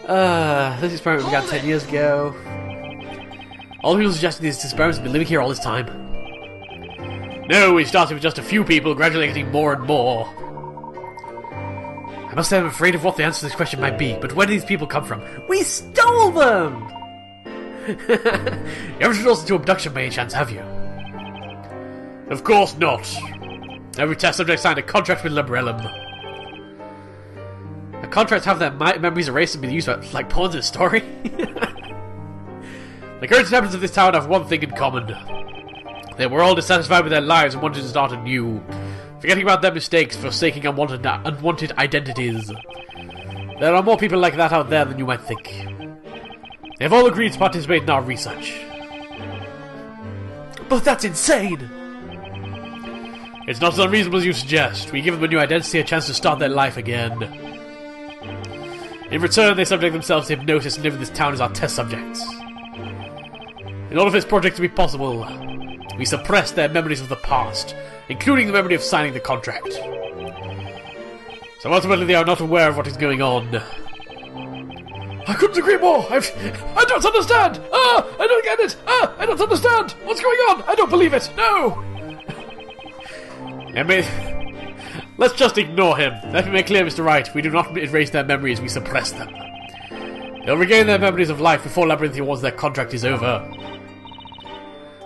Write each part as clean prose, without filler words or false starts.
This experiment began 10 years ago. All the people suggesting these experiments have been living here all this time. No, we started with just a few people, gradually getting more and more. I must say I'm afraid of what the answer to this question might be, but where do these people come from? We stole them! You haven't been also to abduction by any chance, have you? Of course not. Every test subject signed a contract with Labyrinthia. A contract to have their memories erased and be used like pawns in a story? The current inhabitants of this town have one thing in common. They were all dissatisfied with their lives and wanted to start anew, forgetting about their mistakes, forsaking unwanted identities. There are more people like that out there than you might think. They have all agreed to participate in our research. But that's insane! It's not as unreasonable as you suggest. We give them a new identity, a chance to start their life again. In return, they subject themselves to hypnosis and live in this town as our test subjects. In order for this project to be possible, we suppress their memories of the past, including the memory of signing the contract. So ultimately they are not aware of what is going on. I couldn't agree more! I don't understand! I don't get it! I don't understand! What's going on? I don't believe it! No! Let's just ignore him. Let me make clear, Mr. Wright, we do not erase their memories, we suppress them. They'll regain their memories of life before Labyrinthia once their contract is over.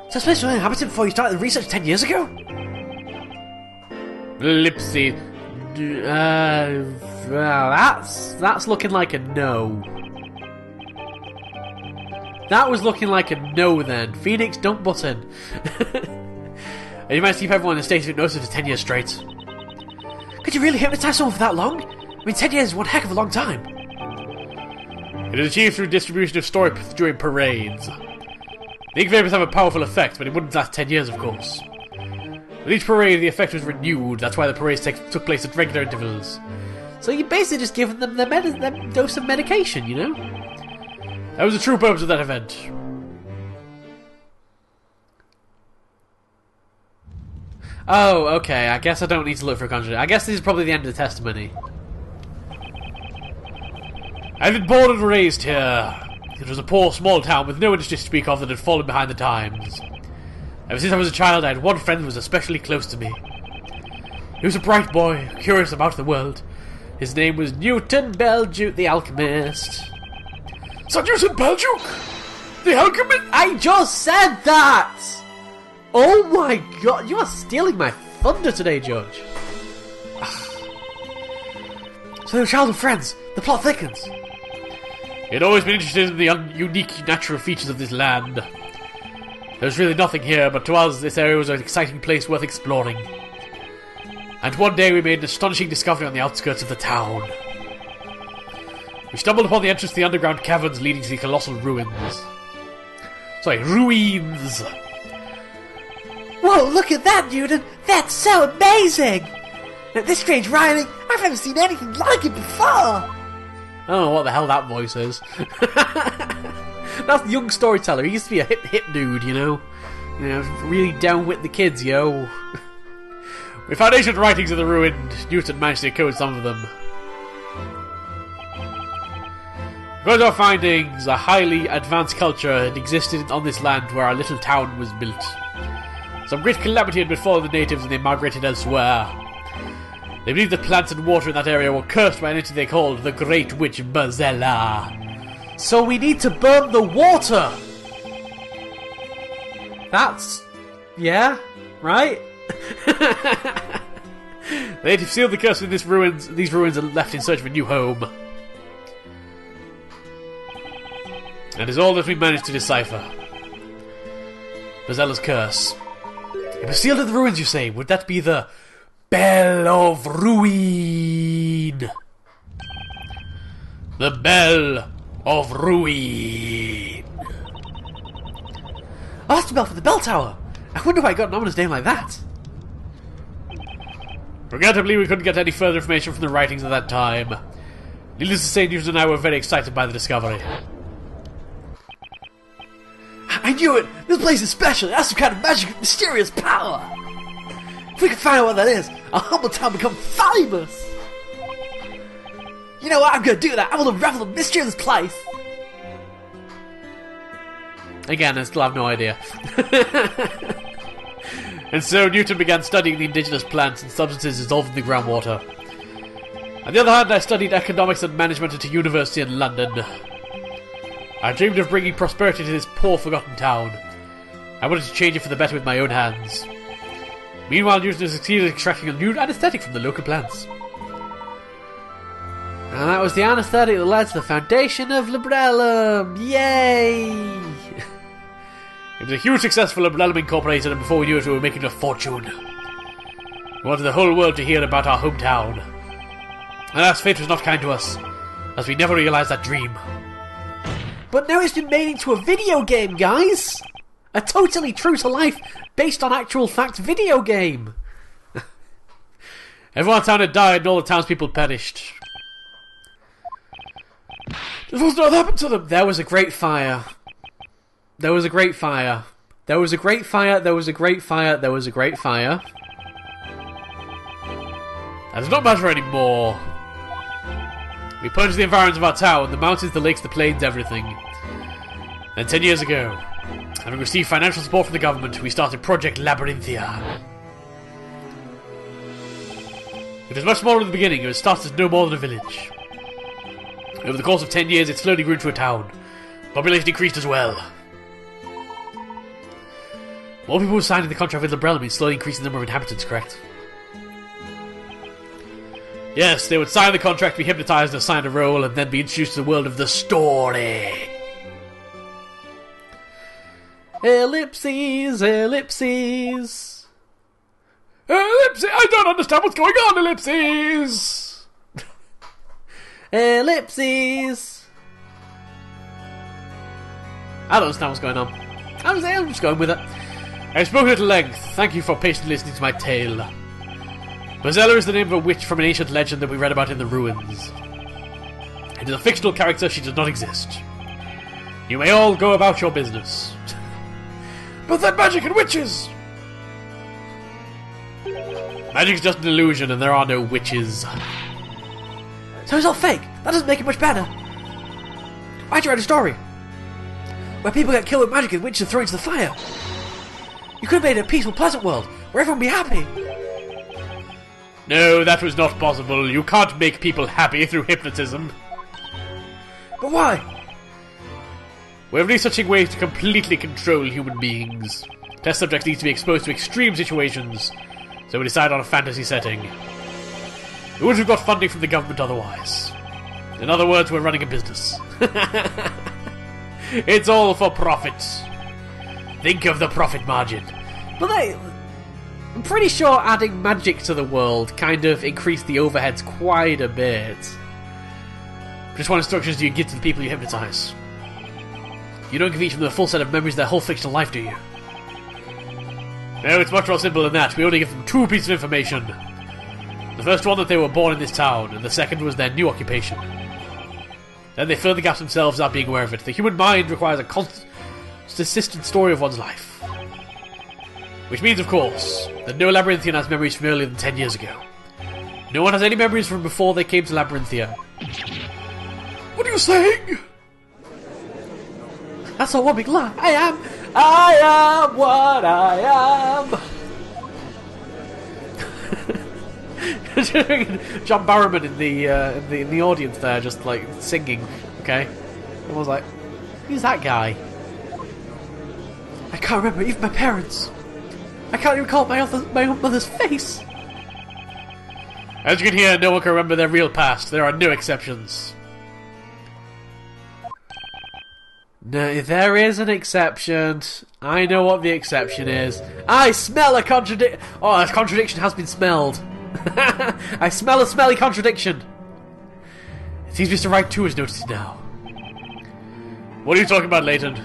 So this place was inhabited before you started the research 10 years ago? Lipsy. Well, that's looking like a no. That was looking like a no then. Phoenix, don't butt in. And you managed to keep everyone in a state of hypnosis for 10 years straight. Could you really hypnotize someone for that long? I mean, 10 years is one heck of a long time. It is achieved through distribution of story during parades. The ink vapors have a powerful effect, but it wouldn't last 10 years, of course. With each parade, the effect was renewed. That's why the parades took place at regular intervals. So you basically just given them their dose of medication, you know? That was the true purpose of that event. Oh, okay. I guess I don't need to look for a contradiction. I guess this is probably the end of the testimony. I've been born and raised here. It was a poor, small town with no industry to speak of that had fallen behind the times. Ever since I was a child, I had one friend who was especially close to me. He was a bright boy, curious about the world. His name was Newton Belduke the Alchemist. Sir Newton Belduke? The Alchemist? I just said that! Oh my god, you are stealing my thunder today, Judge. So they were childhood friends. The plot thickens. He had always been interested in the unique natural features of this land. There's really nothing here, but to us, this area was an exciting place worth exploring. And one day we made an astonishing discovery on the outskirts of the town. We stumbled upon the entrance to the underground caverns leading to the colossal ruins. Sorry, ruins! Whoa, look at that, Newton! That's so amazing! This strange writing, I've never seen anything like it before! I don't know what the hell that voice is. That's the young storyteller. He used to be a hip dude, you know? You know, really down with the kids, yo. We found ancient writings in the ruin. Newton managed to decode some of them. According to our findings, a highly advanced culture had existed on this land where our little town was built. Some great calamity had befallen the natives and they migrated elsewhere. They believed that plants and water in that area were cursed by an entity they called the Great Witch Bazella. So we need to burn the water! That's... yeah? Right? They had sealed the curse with these ruins and left in search of a new home. That is all that we managed to decipher. Bazella's curse. It was sealed in the ruins, you say? Would that be the Bell of Ruin? The Bell of Ruin. Oh, that's the bell for the bell tower. I wonder why I got an ominous name like that. Regrettably, we couldn't get any further information from the writings of that time. Needless to say, Newton and I were very excited by the discovery. I knew it! This place is special! It has some kind of magic, mysterious power! If we can find out what that is, our humble town will become famous! You know what? I'm going to do that. I will unravel the mystery of this place. Again, I still have no idea. And so Newton began studying the indigenous plants and substances dissolved in the groundwater. On the other hand, I studied economics and management at a university in London. I dreamed of bringing prosperity to this poor, forgotten town. I wanted to change it for the better with my own hands. Meanwhile, Newton succeeded in extracting a new anaesthetic from the local plants. And that was the anaesthetic that led to the foundation of Labyrinthia. Yay! It was a huge success for Labyrinthia Incorporated, and before we knew it, we were making a fortune. We wanted the whole world to hear about our hometown. Alas, fate was not kind to us, as we never realised that dream. But now it's been made into a video game, guys! A totally true-to-life, based on actual fact video game! Everyone in town had died and all the townspeople perished. This was not happened to them! There was a great fire. There was a great fire. There was a great fire. There was a great fire. There was a great fire. That does not matter anymore. We purged the environs of our town, the mountains, the lakes, the plains, everything. Then 10 years ago, having received financial support from the government, we started Project Labyrinthia. It was much smaller in the beginning. It was started as no more than a village. Over the course of 10 years, it slowly grew into a town. Population increased as well. More people were signing the contract with Labyrinthia means slowly increasing the number of inhabitants, correct? Yes, they would sign the contract, be hypnotised and assigned a role, and then be introduced to the world of the story. Ellipses, ellipses. Ellipses! I don't understand what's going on, ellipses! Ellipses. I don't understand what's going on. I'm just going with it. I've spoken at length. Thank you for patiently listening to my tale. Bozella is the name of a witch from an ancient legend that we read about in the ruins. It is a fictional character, she does not exist. You may all go about your business. But then magic and witches! Magic is just an illusion and there are no witches. So it's all fake? That doesn't make it much better. Why'd you write a story where people get killed with magic and witches are thrown into the fire? You could have made it a peaceful, pleasant world where everyone would be happy. No, that was not possible. You can't make people happy through hypnotism. But why? We have researching ways to completely control human beings. Test subjects need to be exposed to extreme situations, so we decide on a fantasy setting. We would have got funding from the government otherwise. In other words, we're running a business. It's all for profit. Think of the profit margin. But I'm pretty sure adding magic to the world kind of increased the overheads quite a bit. Just what instructions do you give to the people you hypnotise? You don't give each of them a full set of memories of their whole fictional life, do you? No, it's much more simple than that. We only give them 2 pieces of information. The first one that they were born in this town, and the second was their new occupation. Then they fill the gaps themselves without being aware of it. The human mind requires a consistent story of one's life. Which means, of course, that no Labyrinthian has memories from earlier than 10 years ago. No one has any memories from before they came to Labyrinthia. What are you saying? That's a one big lie. I am what I am. John Barrowman in the audience there, just like singing. Okay, everyone's like, "Who's that guy?" I can't remember even my parents. I can't even recall my own mother's face. As you can hear, no one can remember their real past. There are no exceptions. No, there is an exception. I know what the exception is. I smell a contradiction. Oh, a contradiction has been smelled. I smell a smelly contradiction. It seems Mr. Wright too has noticed it now. What are you talking about, Layton?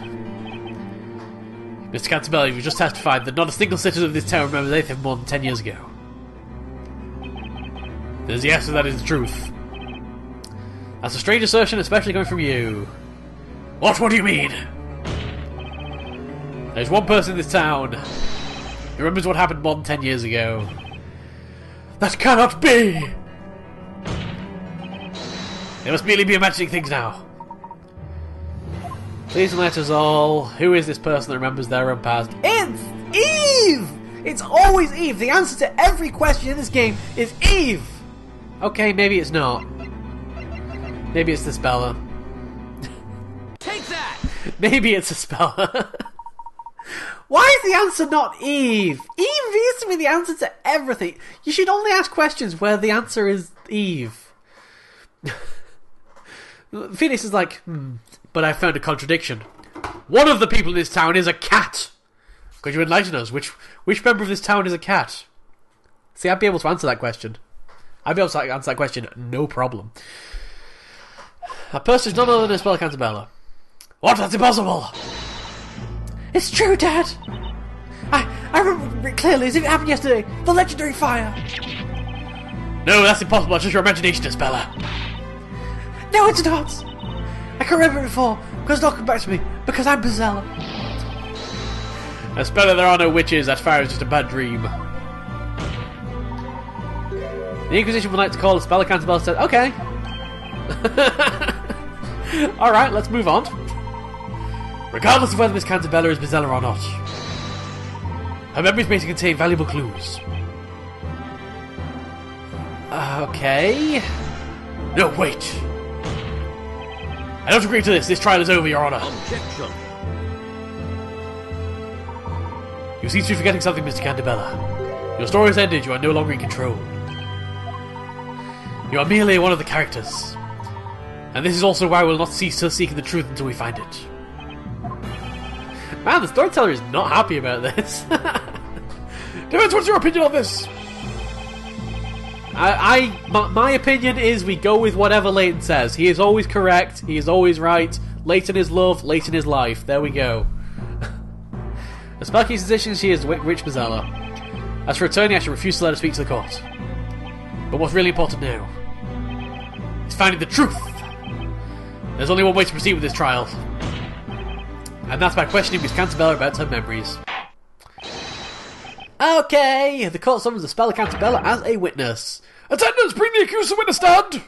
Mr. Cantabelli, you've just testified that not a single citizen of this town remembers anything more than 10 years ago. There's yes, that is the truth. That's a strange assertion, especially coming from you. What do you mean? There's one person in this town who remembers what happened more than 10 years ago. That cannot be! They must merely be imagining things now. Please let us all. Who is this person that remembers their own past? It's Eve! It's always Eve. The answer to every question in this game is Eve. Okay, maybe it's not. Maybe it's the speller. Take that! Maybe it's a speller. Why is the answer not Eve? Eve used to be the answer to everything. You should only ask questions where the answer is Eve. Phoenix is like, but I found a contradiction. One of the people in this town is a cat. Could you enlighten us? Which member of this town is a cat? See, I'd be able to answer that question. I'd be able to answer that question, no problem. A person is none other than a spell Cantabella. What? That's impossible! It's true, Dad! I remember it clearly as if it happened yesterday. The legendary fire! No, that's impossible. It's just your imagination, Speller. No, it's not! I can remember it before, because it's not come back to me, because I'm Bezella. Speller, there are no witches. That fire is just a bad dream. The Inquisition would like to call a Speller Cantabella said, okay. Alright, let's move on. Regardless of whether Miss Cantabella is Bezella or not, her memories may contain valuable clues. Okay. No, wait. I don't agree to this. This trial is over, Your Honor. Objection. You seem to be forgetting something, Mr. Cantabella. Your story has ended. You are no longer in control. You are merely one of the characters. And this is also why we will not cease seeking the truth until we find it. Man, the storyteller is not happy about this. Depends, what's your opinion on this? My opinion is we go with whatever Layton says. He is always correct. He is always right. Layton is love. Layton is life. There we go. The Spellkey's decision she is Witch Bezella. As for attorney, I should refuse to let her speak to the court. But what's really important now is finding the truth. There's only one way to proceed with this trial. And that's by questioning Miss Cantabella about her memories. Okay, the court summons the Speller Cantabella as a witness. Attendants, bring the accused to witness stand!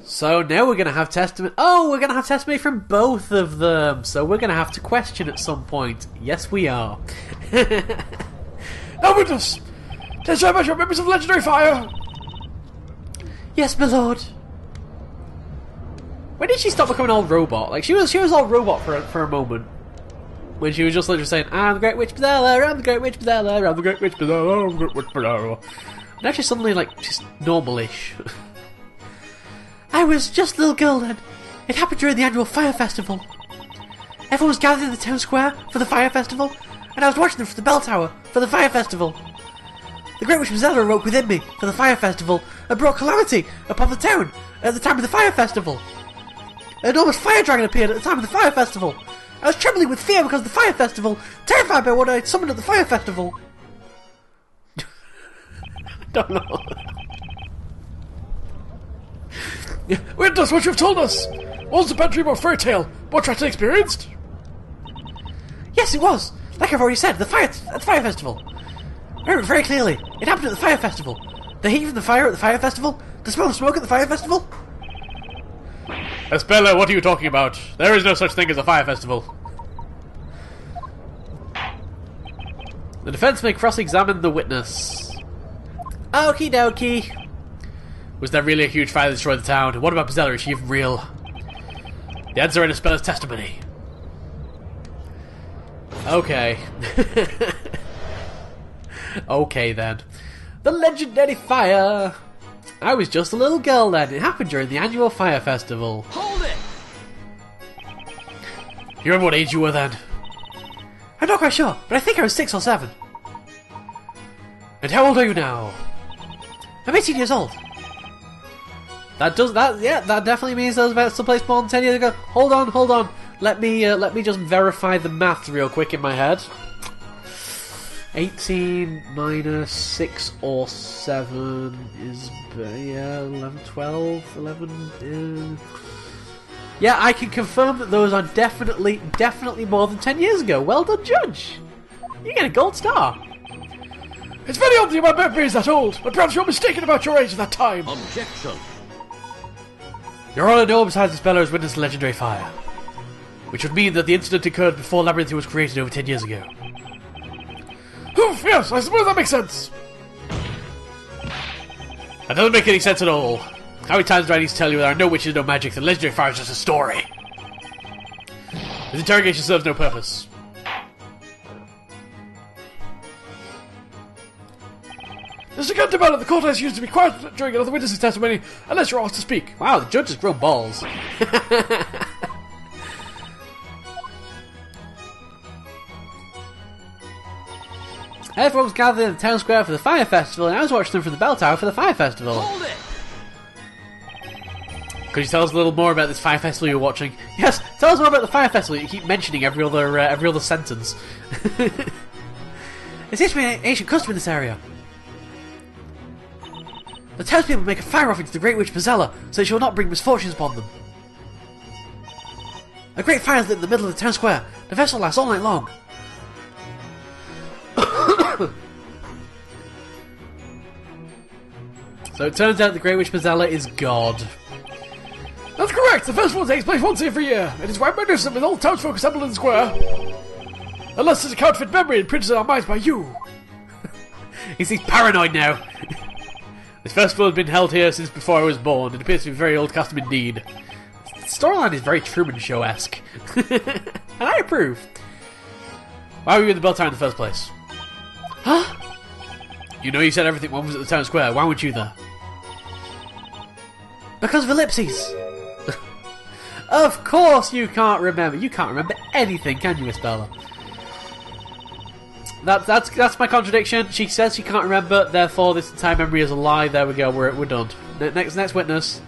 So now we're going to have testimony. Oh, we're going to have testimony from both of them. So we're going to have to question at some point. Yes, we are. Now, witness! Tell us about your memories of the legendary fire! Yes, my lord. When did she stop becoming all robot? Like, she was all robot for a moment. When she was just literally saying, I'm the Great Witch Bezella, I'm the Great Witch Bezella, I'm the Great Witch Bezella, I'm the Great Witch Bezella. Now she's suddenly, like, just normal-ish. I was just a little girl then. It happened during the annual fire festival. Everyone was gathered in the town square for the fire festival, and I was watching them from the bell tower for the fire festival. The Great Witch Bezella awoke within me for the fire festival and brought calamity upon the town at the time of the fire festival. An enormous fire dragon appeared at the time of the fire festival. I was trembling with fear because of the fire festival, terrified by what I had summoned at the fire festival. Don't know. Witness, what you've told us! Was the bad dream or fairy tale what Wright experienced? Yes, it was. Like I've already said, at the fire festival. I remember it very clearly. It happened at the fire festival. The heat from the fire at the fire festival. The smell of smoke at the fire festival. Espella, what are you talking about? There is no such thing as a fire festival. The defense may cross-examine the witness. Okie dokie. Was there really a huge fire that destroyed the town? What about Bezella? Is she even real? The answer in Espella's testimony. Okay. Okay then. The legendary fire. I was just a little girl then. It happened during the annual fire festival. Hold it! You remember what age you were then? I'm not quite sure, but I think I was 6 or 7. And how old are you now? I'm 18 years old. That definitely means those events took place more than 10 years ago. Hold on. Let me just verify the maths real quick in my head. 18 minus 6 or 7 is, 11, 12, 11... Yeah, I can confirm that those are definitely more than 10 years ago. Well done, Judge! You get a gold star! It's very odd that my memory is that old, but perhaps you're mistaken about your age at that time. Objection. You're all I know besides the speller has witnessed a legendary fire. Which would mean that the incident occurred before Labyrinthia was created over 10 years ago. Oof, yes, I suppose that makes sense. That doesn't make any sense at all. How many times do I need to tell you there are no witches, no magic, the legendary fire is just a story? This interrogation serves no purpose. Mr. Cantabella, the court has used to be quiet during another witness's testimony, unless you're asked to speak. Wow, the judge has grown balls. Everyone was gathered in the town square for the fire festival, and I was watching them from the bell tower for the fire festival. Hold it! Could you tell us a little more about this fire festival you're watching? Yes, tell us more about the fire festival. You keep mentioning every other sentence. There seems to be an ancient custom in this area. The townspeople make a fire offering to the Great Witch Pizzella, so that she will not bring misfortunes upon them. A great fire is lit in the middle of the town square. The festival lasts all night long. So it turns out the Great Witch Pizzella is God. That's correct. The festival takes place once every year. It is quite magnificent with all townsfolk assembled in the square. Unless it's a counterfeit memory imprinted in our minds by you. He's paranoid now. This festival has been held here since before I was born. It appears to be a very old custom indeed. The storyline is very Truman Show-esque. And I approve. Why were you in the bell tower in the first place? Huh? You know you said everything one was at the town square. Why weren't you there? Because of ellipses. Of course you can't remember. You can't remember anything, can you, Miss Bella? That's my contradiction. She says she can't remember, therefore this entire memory is a lie. There we go. We're done. Next witness.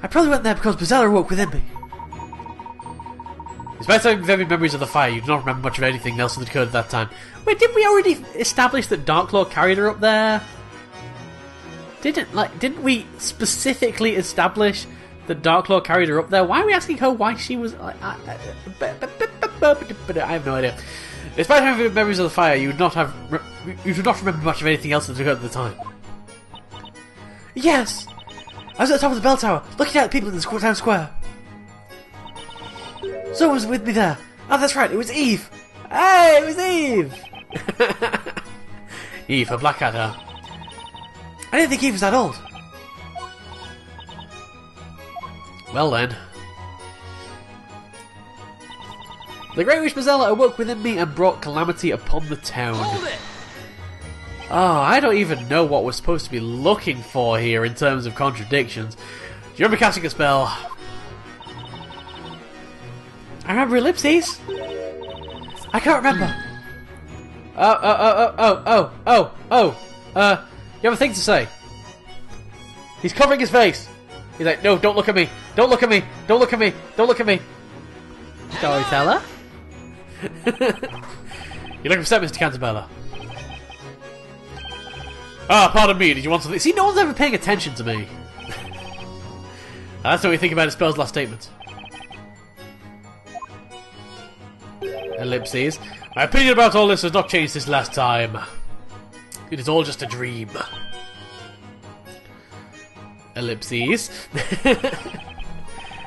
I probably went there because Pizzella awoke within me. Despite having vivid memories of the fire, you do not remember much of anything else that occurred at that time. Wait, didn't we already establish that Darklaw carried her up there? Didn't we specifically establish that Darklaw carried her up there? Why are we asking her why she was... I have no idea. Despite having vivid memories of the fire, you do not remember much of anything else that occurred at the time. Yes! I was at the top of the bell tower, looking at the people in the town square. Someone was with me there. Oh, that's right, it was Eve. Hey, it was Eve! Eve, a black adder. I didn't think Eve was that old. Well then. The Great Witch Pizzella awoke within me and brought calamity upon the town. Hold it! Oh, I don't even know what we're supposed to be looking for here in terms of contradictions. Do you remember casting a spell? I remember ellipses. I can't remember. You have a thing to say. He's covering his face. He's like, no, don't look at me. Don't look at me. Don't look at me. Don't look at me. Storyteller? You're looking for something, Mr. Cantabella. Ah, pardon me, did you want something? See, no one's ever paying attention to me. That's what we think about his spell's last statement. Ellipses. My opinion about all this has not changed since last time. It is all just a dream. Ellipses.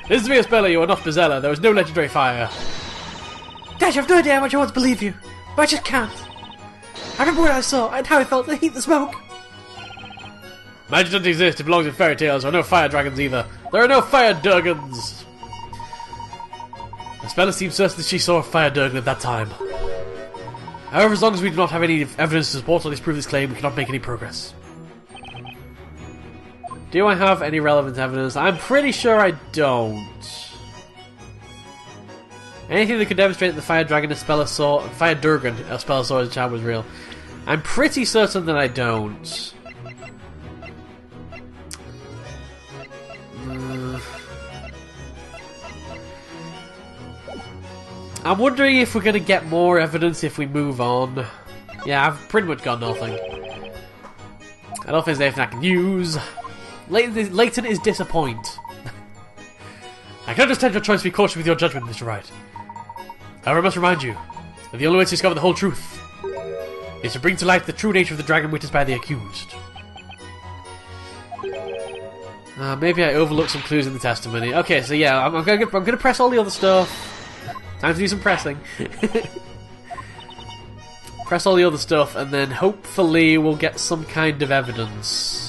Listen to me, Speller, you are not Pizzella. There was no legendary fire. Dad, you have no idea how much I want to believe you, but I just can't. I remember what I saw and how I felt the heat, the smoke. Magic doesn't exist. It belongs in fairy tales. There are no fire dragons either. There are no fire durgans. The Speller seems certain that she saw a fire durgan at that time. However, as long as we do not have any evidence to support or disprove this claim, we cannot make any progress. Do I have any relevant evidence? I'm pretty sure I don't. Anything that could demonstrate that the fire dragon a Speller saw, fire durgan a Speller saw as a child was real. I'm pretty certain that I don't. I'm wondering if we're going to get more evidence if we move on. Yeah, I've pretty much got nothing. I don't think there's anything I can use. Layton is disappointed. I can understand your choice to be cautious with your judgment, Mr. Wright. However, I must remind you that the only way to discover the whole truth is to bring to light the true nature of the dragon witnessed by the accused. Maybe I overlooked some clues in the testimony. Okay, so yeah, I'm gonna press all the other stuff. Time to do some pressing. Press all the other stuff, and then hopefully we'll get some kind of evidence.